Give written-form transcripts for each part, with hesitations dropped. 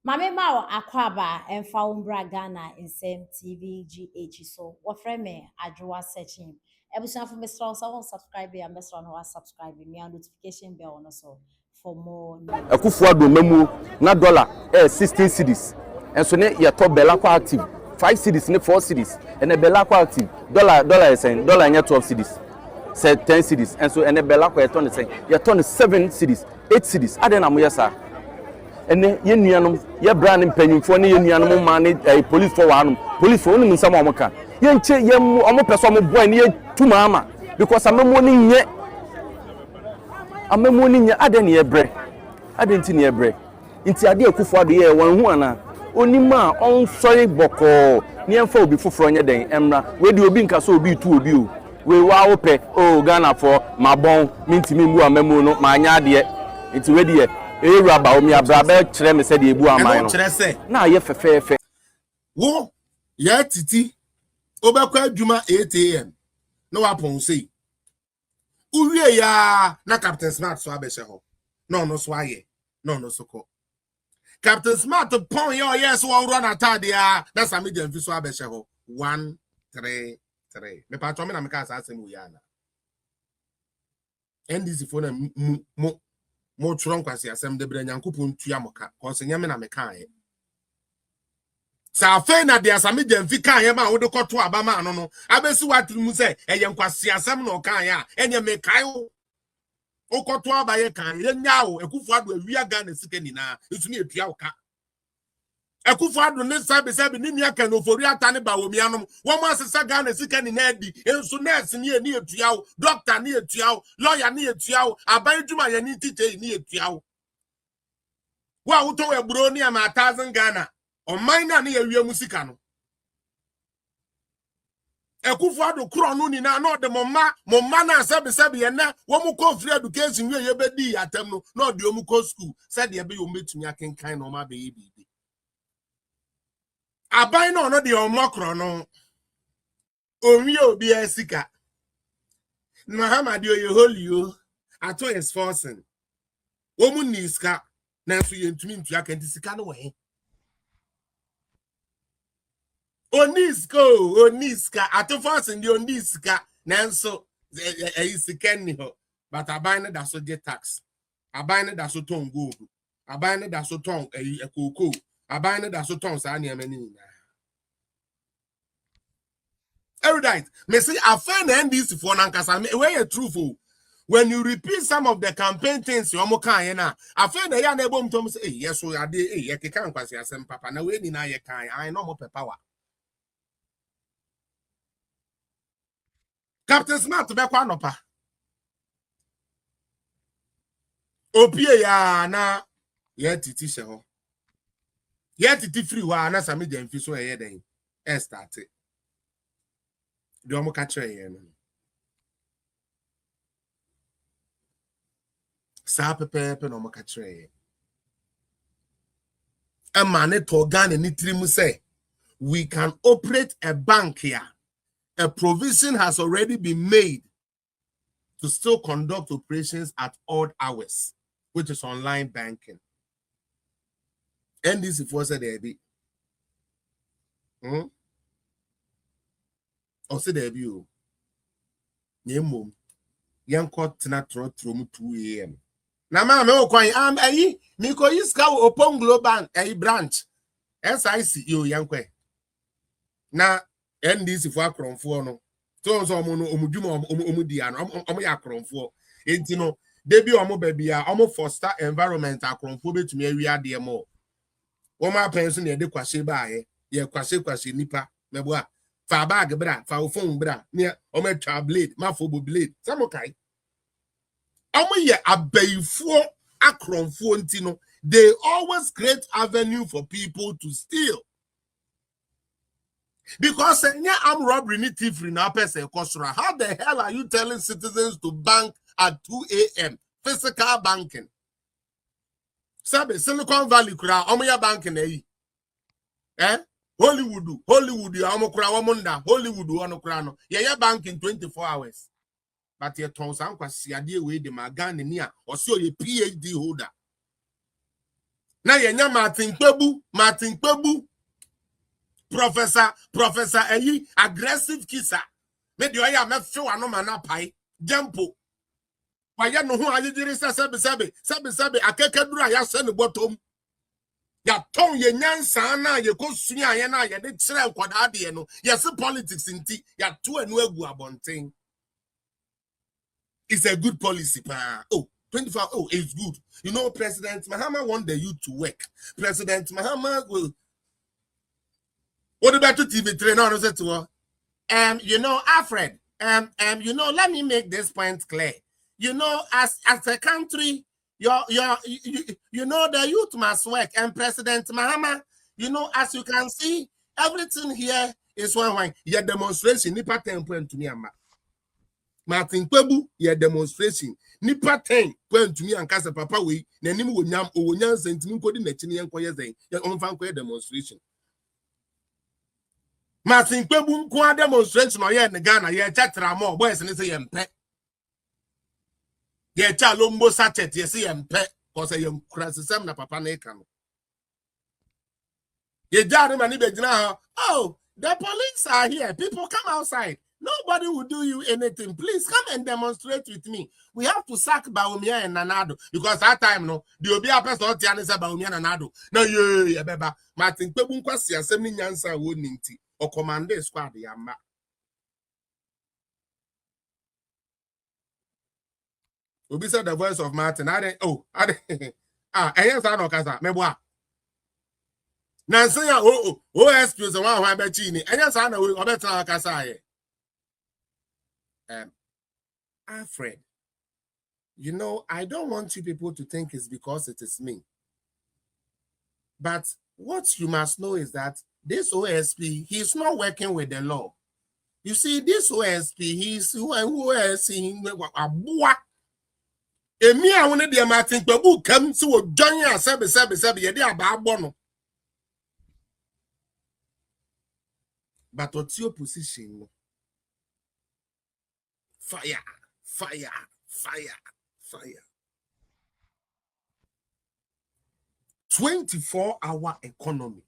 Mame Mao Akwaba and Faumbra Ghana in same TVGH. So what friend me Adjoa searching. Every time for Mr. Also subscribe and Mr. No subscribe me and notification bell also for more news. Akufuado memu na dollar 16 cedis. And so ne your top bella active 5 cedis ne 4 cedis and a bella active dollar is saying dollar and 12 cedis. Say 10 cedis and so and a bella ton is saying your ton 7 cedis 8 cedis. Aden amuyasa. And ye nuanum ye brand mpanyimfo ne ye nuanum ma ne police for one police for no nsam amoka ye nche ye omo peso omo boy ne ye tuma ama because amemo ne nye aden ye bre aden ti ne bre nti ade Akufuado ye wan hu ana onima on sorry boko ne emfa obi foforo nye den emra we di obi nka so obi tu obi o we wa wo pe o Ghana for mabon mintimi mbu amemo no ma anya ade nti we di ye Raba omi abrabe kire me se de ebu aman no na ye fefefe wo ya titi obekwa adwuma 8 am no wapon sei uwie ya na Captain Smart so abehye ho no so aye no so ko Captain Smart pon yo yes wo run atade ya na sami dem fi so abehye ho 133 me pa to me na me ka asem wo ya na NDC for na mo tron kwasi asem de bre nyankopon tua moka konsenye me na me kan ye sa fe na de asame jamfi kan ye ma wo de koto abama ano no abesi watru mu se eye nkwasi asem no kan ya enye me kan o koto abaye kan ye nyawo Akufuado awia Ghana sike ni na esuni etua wo ka Akufuado ne sabe ni nia kan ofori atane ba wo mianom wo mo asesa Ghana sike ni na adi enso nurse ni etua wo doctor ni etua wo lawyer ni etua wo aban djuma ye ni teacher ni etua wo wa wo to eburo ni ama 1000 Ghana o minor ni ewie musika no Akufuado kro no ni na no de momma na sabe ye na wo mu ko free education wie ye bedi atam no no de omu ko school said ye be yo metumi akenkan no ma be ye bibi abai no de omokro no onwi obi esika Muhammad yo holy yo ato is forcing wo mu niska na so ye ntumi ntua kan sika no we Oniska ato forcing the Oniska nanso isika ni ho but abai no da so get tax abai no da so ton gold abai no da so ton ekoko abai no da so ton sa na emani na erudite me say afa na NDC for nankasa me wey truthful when you repeat some of the campaign things you omo kan na afa na ya na ebom tom say yes so ade ye keka nkwasi asem papa na we ni na ye kan I no mo power Captain Smart be kwa nopa opie ya na ye titi she ho ye titi free wa na sami dem fi so ye den e start do mo ka kire ye no sa pepe no mo ka kire ye e ma ne to Ghana ni trimu say we can operate a bank here. A provision has already been made to still conduct operations at odd hours, which is online banking. NDC for said there be. Or say there be. Yemum. Yanko tina tro 2 AM. Na ma me okwan am ayi mi ko yiska opon global ayi branch. SIC yo yankwe. Na NDC for akronfo no so omo no omudwuma omudi ano omo ya akronfo enti no debi omo babia omo foster environment akronfo betumi awi ade mo omo apenso ne de kwase baaye ye kwase nipa mebo a fa bag bra fa phone bra ne omo atwa blade mafobo blade samokai omo ye abaifo akronfo enti no they always create avenue for people to steal. Because I'm robbery ni thievery na person kosura. How the hell are you telling citizens to bank at 2 AM? Physical banking. Sabe Silicon Valley kura omo ya banking eyi. Hollywood ya omo kura wamunda. Hollywood ono kura no. Ya banking 24 hours. But ye ton san kwasi ade we de magane ni a osi o ye PhD holder. Na yenya Martin Kpebu, Professor Eyi, aggressive kisser. Me do ya me feel anomana pai, Jampo. Waya no ho agiri sebe akekeduru ya se ne bottom. Ya ton ye nyansa na ye kosua ye na ye de kire nkwada de no. Yes politics nti ya to anu agu abonten. It's a good policy pa. Oh, 24. Oh, it's good. You know, President Mahama want the youth to work. President Mahama will. What about TV3 now? You know, Alfred. You know, let me make this point clear. You know, as a country, you know, the youth must work. And President Mahama, you know, as you can see, everything here is one. Your demonstration, nipa 10 point to me, Martin Kpebu, your demonstration. Nipa 10 point to me and Casa Papa we, Nanim will yam or yan sentiment coding the Chinian Koyazay, your own fan demonstration. Martin Kpebu kwa demonstration or ye in Ghana, ye chatra more boys and say pet. Ye chalombo sachet, ye see pet, cause I am crasism na papa nekan. Ye jari manibejina, oh, the police are here. People come outside. Nobody will do you anything. Please come and demonstrate with me. We have to sack Baumia and Nanado because that time, no, the Obia person Tianisa Baumia and Nanado. No, yeah, beba. Martin Kpebu kwasi assembly nyansa woninti or commander squad yamba. Obi said the voice of Martin. I yes, I know Casa. Meboa. Nancy, excuse the one who I bet you. And yes, I know I better Casa. Alfred, you know, I don't want you people to think it's because it is me. But what you must know is that this OSP, he's not working with the law. You see, this OSP, he's who is in a boy. Emi a wone de Martin Kpebu come to join ya sebe ye dey aba no. But what's your position? Fire. 24-hour economy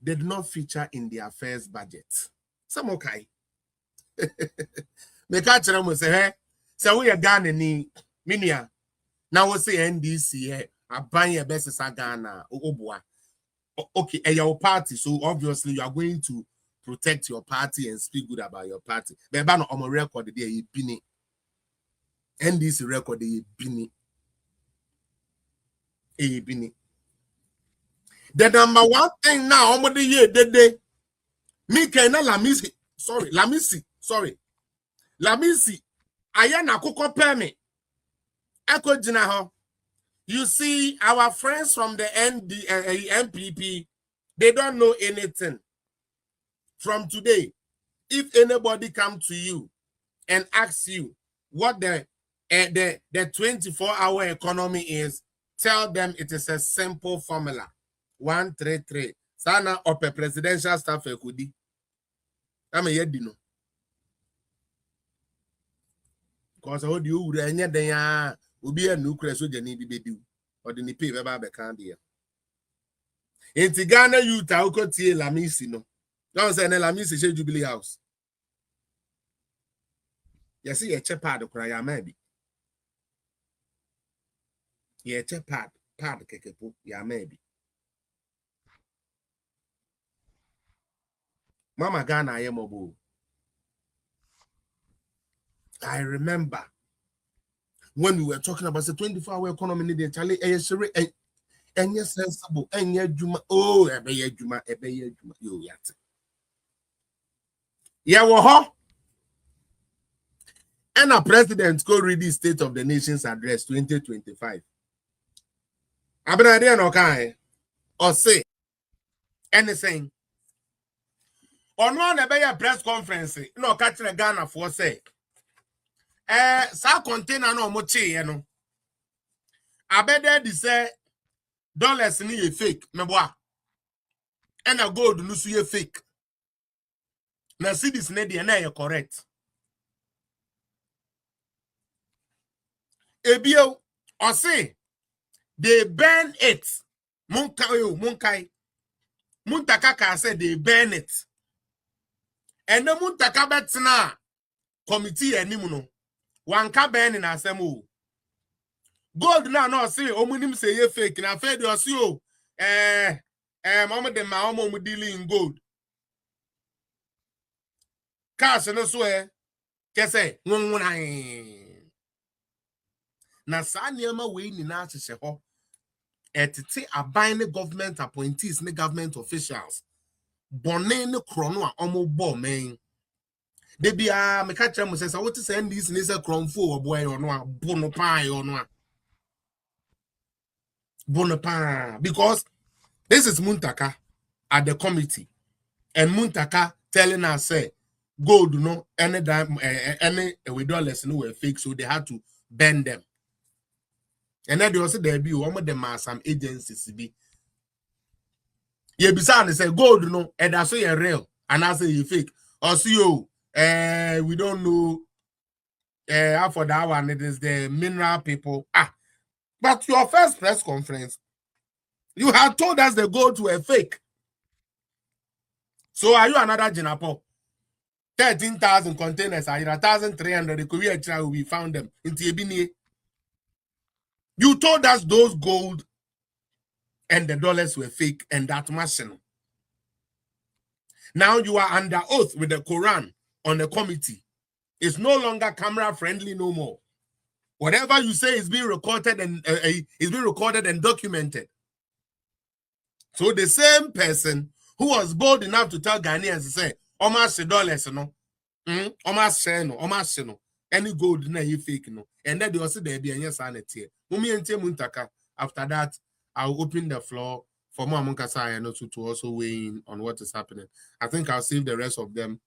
did not feature in their first budget. Some okay. Me catch them say, hey, so we are Ghana ni minia. Now we say NDC hey, a ban your best is Ghana oboa. Okay, and your party, so obviously you are going to protect your party and speak good about your party. But ban on my record there you bini. NDC record there you bini. The number one thing now, I'm the year dede. Me kena Lamisi. Ayana kuko peme. Eko jina. You see, our friends from the NPP, they don't know anything. From today, if anybody come to you and asks you what the 24-hour economy is, tell them it is a simple formula. 133. Sana ope presidential staff ekudi. Ame yedino. Because how do you renya denya ubi a nuclear soldier need be do or the nipe beba be can be. In Ghana youth a ukotie Lamisi no. Don't say na Lamisi she Jubilee House. You see a chepa do cry maybe. Ye chepa pad kekepo ya maybe. Mama Ghana ayemobo. I remember when we were talking about the 24-hour economy in the Charlie and yes sensible and yeah juma ebe juma yo yat. Yeah wo and a president go read the State of the Nation's Address 2025. Abena no kan or say anything. Or no na be press conference no catch the Ghana for say sa container no mo che no abede di say dollars ni ye fake meboa and a gold no so ye fake na cedis na dey na ye correct ebio or say they burn it. Muntaka said they burn it. And the Muntaka betina committee animuno. One ka burn in asemu. Gold na no say omunim say ye fake na fed you see o mama dem ma omo dealing in gold. Cash no so kese nwunwunan. Na sa niema we ni na ahye ho. Etete aban ne government appointees ne government officials. Bonne ne krono a omo bo men. De bia me ka kire mo say what send this ne say kronfo obo e ono a bono pa e ono a Bonaparte, because this is Muntaka at the committee, and Muntaka telling us say gold no any with dollars no were fake, so they had to bend them. And then they also there be one of them are some agencies be. Ye beside say gold no and that's so real and I say you fake. Or see you we don't know for that one it is the mineral people. But your first press conference, you had told us the gold were fake. So are you another Jinapo? 13,000 containers, 1,300, the Korea trial, we found them in Tiebini. You told us those gold and the dollars were fake and that machine. Now you are under oath with the Quran on the committee. It's no longer camera friendly no more. Whatever you say is being recorded and documented. So the same person who was bold enough to tell Ghanaians to say, almost $1, no, almost share no, almost no, any gold na you fake no, and then they also there be any sanity. Muntaka. After that, I'll open the floor for more Munkasa and also to also weigh in on what is happening. I think I'll save the rest of them.